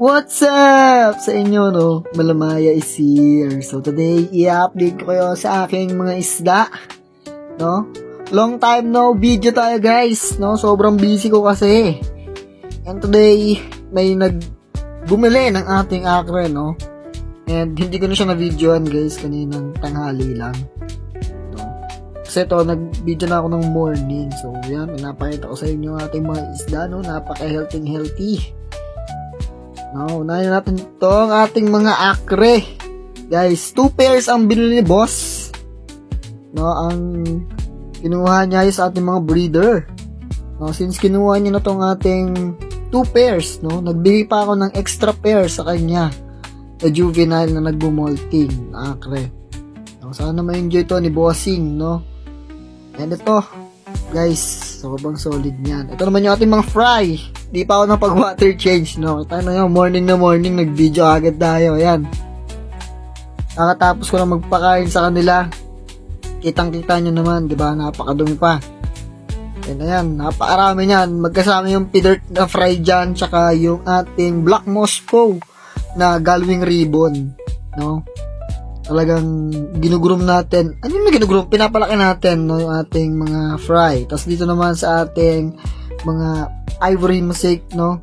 What's up sa inyo, no? Malamaya is here. So today, i-update ko kayo sa aking mga isda, no? Long time no video tayo, guys, no? Sobrang busy ko kasi. And today, may bumili ng ating akre, no? And hindi ko na siya na-videoan, guys, kaninang tanghali lang. No? Kasi ito, nag-video na ako ng morning. So, yan, napakita ko sa inyo ating mga isda, no? Napaka-healthy. No, unahin natin ito ang ating mga akre. Guys, 2 pairs ang binili ni boss. No, ang kinuha niya is ating mga breeder. No, since kinuha niya na tong ating 2 pairs, no, nagbigay pa ako ng extra pair sa kanya. Na juvenile na nagbumolting na akre. No, sana ma-enjoy to ni bossing, no. And ito, guys, sobrang solid niyan. Ito naman yung ating mga fry. Di pa ako napag-water change, no? Kita na yun, morning na morning, nag-video agad tayo. Ayan. Nakatapos ko na magpakain sa kanila. Kitang-kita nyo naman, di ba? Napakadumi pa. And ayan, napakarami niyan. Magkasama yung pidirt na fry dyan, tsaka yung ating Black Moscow na galwing ribbon, no? Talagang ginugurom natin. Ano yung ginugurom? Pinapalaki natin, no? Yung ating mga fry. Tapos dito naman sa ating mga ivory mosaic, no?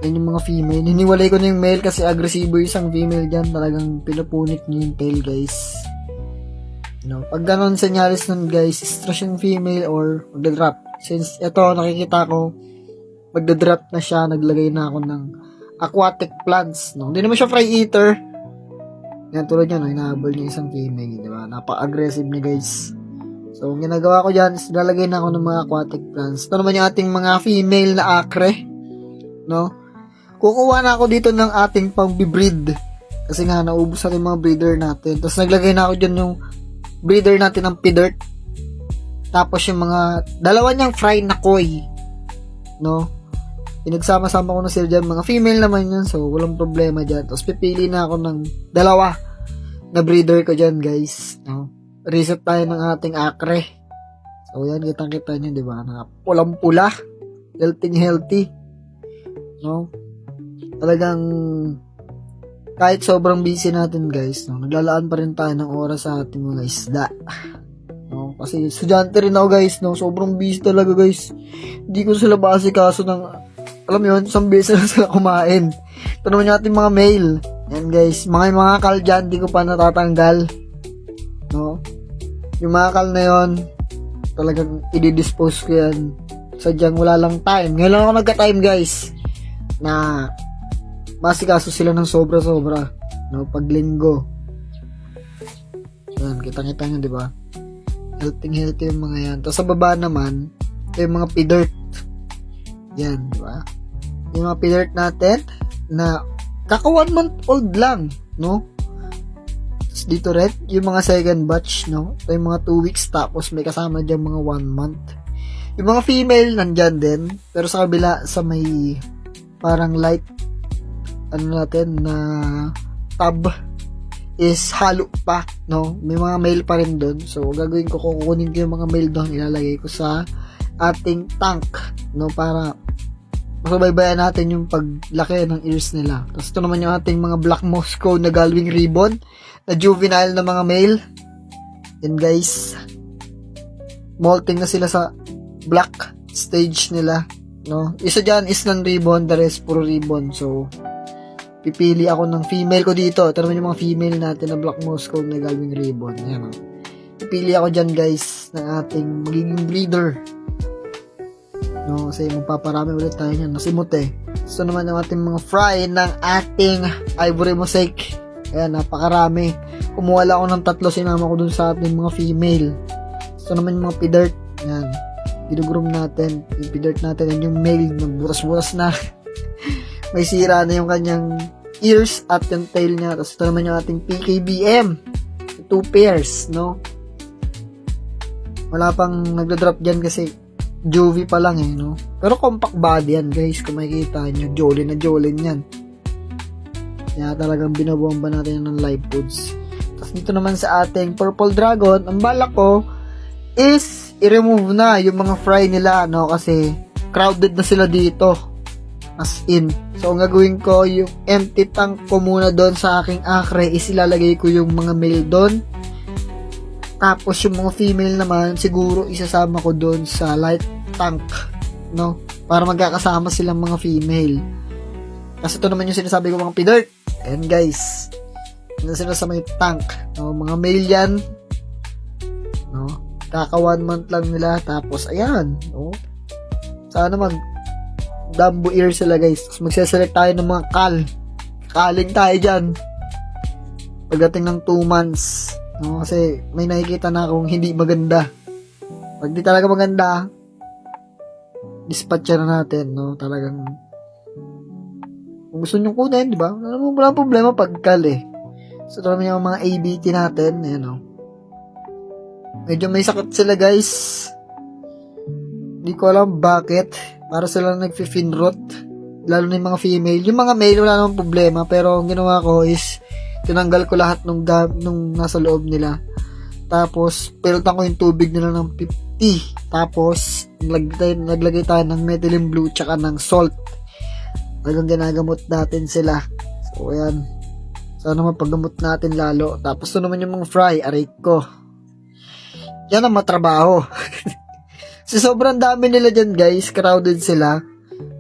Yan yung mga female. Hiniwalay ko na yung male kasi agresibo yung isang female dyan. Talagang pinupunit niya yung tail, guys. No? Pag ganon senyalis nun, guys, stress yung female or magdadrop. Since ito, nakikita ko, magdadrop na siya, naglagay na ako ng aquatic plants, no? Hindi naman siya fry eater. Yan, tulad yan, no? Hinahabol niya isang female, di ba? Napaka-aggressive niya, guys. So, ang ginagawa ko dyan is lalagay na ako ng mga aquatic plants. Ito naman yung ating mga female na akre. No? Kukuha na ako dito ng ating pang-breed. Kasi nga, naubos natin yung mga breeder natin. Tapos, naglagay na ako dyan yung breeder natin ng pidirt. Tapos, yung mga dalawa niyang fry na koi. No? Pinagsama-sama ko na sila dyan. Mga female naman yan. So, walang problema dyan. Tapos, pipili na ako ng dalawa na breeder ko dyan, guys. No? Reset tayo ng ating akre. So, yan, kitang-kita nyo, di ba? Pulang-pula. Healthy. No? Talagang, kahit sobrang busy natin, guys, no? Naglalaan pa rin tayo ng oras sa ating mga isda. No? Kasi, estudyante rin ako, guys, no? Sobrang busy talaga, guys. Hindi ko sila base kaso ng, alam mo yun, isang beses na sila kumain. Ito naman yung ating mga male. Yan, guys. Mga kal dyan, di ko pa natatanggal. No? Yung mga kal na yun, talagang i-dispose ko yan. Sadyang wala lang time. Ngayon lang ako nagka-time, guys, na masikaso sila ng sobra-sobra. No? Pag linggo. Yan, kitang-kita nyo, di ba? Healthy yung mga yan. Tapos sa baba naman, ito yung mga pidirt. Yan, di ba? Yung mga pidirt natin, na kaka 1 month old lang, no? Tapos dito red, yung mga second batch, no? Ito yung mga 2 weeks, tapos may kasama dyan mga 1 month. Yung mga female, nandyan din. Pero sa kabila, sa may parang light, ano natin, na tab, is halo pa, no? May mga male pa rin doon. So, gagawin ko, kukunin ko yung mga male doon, ilalagay ko sa ating tank, no? Para masubaybayan natin yung paglaki ng ears nila. Tapos ito naman yung ating mga Black Moscow na galwing ribbon na juvenile na mga male. Yan, guys. Molting na sila sa black stage nila, no? Isa dyan is non-ribbon, the rest puro ribbon. So, pipili ako ng female ko dito. Ito naman yung mga female natin na Black Moscow na galwing ribbon. Yan, no? Pipili ako dyan, guys, ng ating magiging breeder. No, kasi magpaparami ulit tayo niyan. Nasimot eh. So naman yung ating mga fry ng ating ivory mosaic. Ayan, napakarami. Kumuha lang ako ng 3, sinama ko dun sa ating mga female. So naman yung mga pidirt. Ayan. Ginugurom natin. Yung pidirt natin. And yung male, nagburas-buras na. May sira na yung kanyang ears at yung tail niya. Tapos ito naman yung ating PKBM. 2 pairs, no? Wala pang nagda-drop dyan kasi juvie pa lang eh, no? Pero compact body yan, guys. Kung makikita nyo, jolin yan. Kaya talagang binabomba natin ng live foods. Tapos dito naman sa ating purple dragon, ang balak ko is i-remove na yung mga fry nila, no? Kasi crowded na sila dito. As in. So, ang gagawin ko, yung empty tank ko muna doon sa aking acre is ilalagay ko yung mga male doon. Tapos, yung mga female naman, siguro isasama ko doon sa light tank. No? Para magkakasama silang mga female. Kasi ito naman yung sinasabi ko mga pidert. Ayan guys. Yan sila sa may tank. No? Mga male yan. No? Kaka 1 month lang nila. Tapos, ayan. No? Sana Dumbo ear sila guys. Tapos magseselect tayo ng mga kaling tayo dyan pagdating ng 2 months, no? Kasi may nakikita na akong hindi maganda. Pag di talaga maganda, dispatch na natin, no? Talagang kung gusto nyo kunin, di ba? Wala problema pag so ito naman yung mga ABT natin, ayan, no? Medyo may sakit sila guys. Hindi ko alam bakit. Para sila nagfi-finrot. Lalo na yung mga female. Yung mga male, wala namang problema. Pero ang ginawa ko is, tinanggal ko lahat nung nasa loob nila. Tapos, pinutan ko yung tubig nila ng 50. Tapos, naglagay tayo ng methylene blue tsaka ng salt. Hanggang ginagamot natin sila. So, ayan. Sana mapaggamot natin lalo. Tapos, ito naman yung mga fry. Aray ko. Yan ang matrabaho. So, sobrang dami nila dyan, guys. Crowded sila.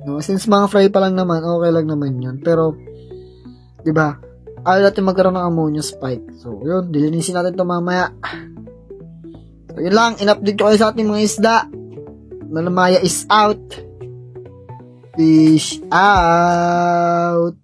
No? Since mga fry pa lang naman, okay lang naman yun. Pero, di ba? Ayaw natin magkaroon ng ammonia spike. So, yun. Dilinisin natin ito mamaya. So, yun lang. In-update ko kayo sa ating mga isda. Malamaya is out. Fish out.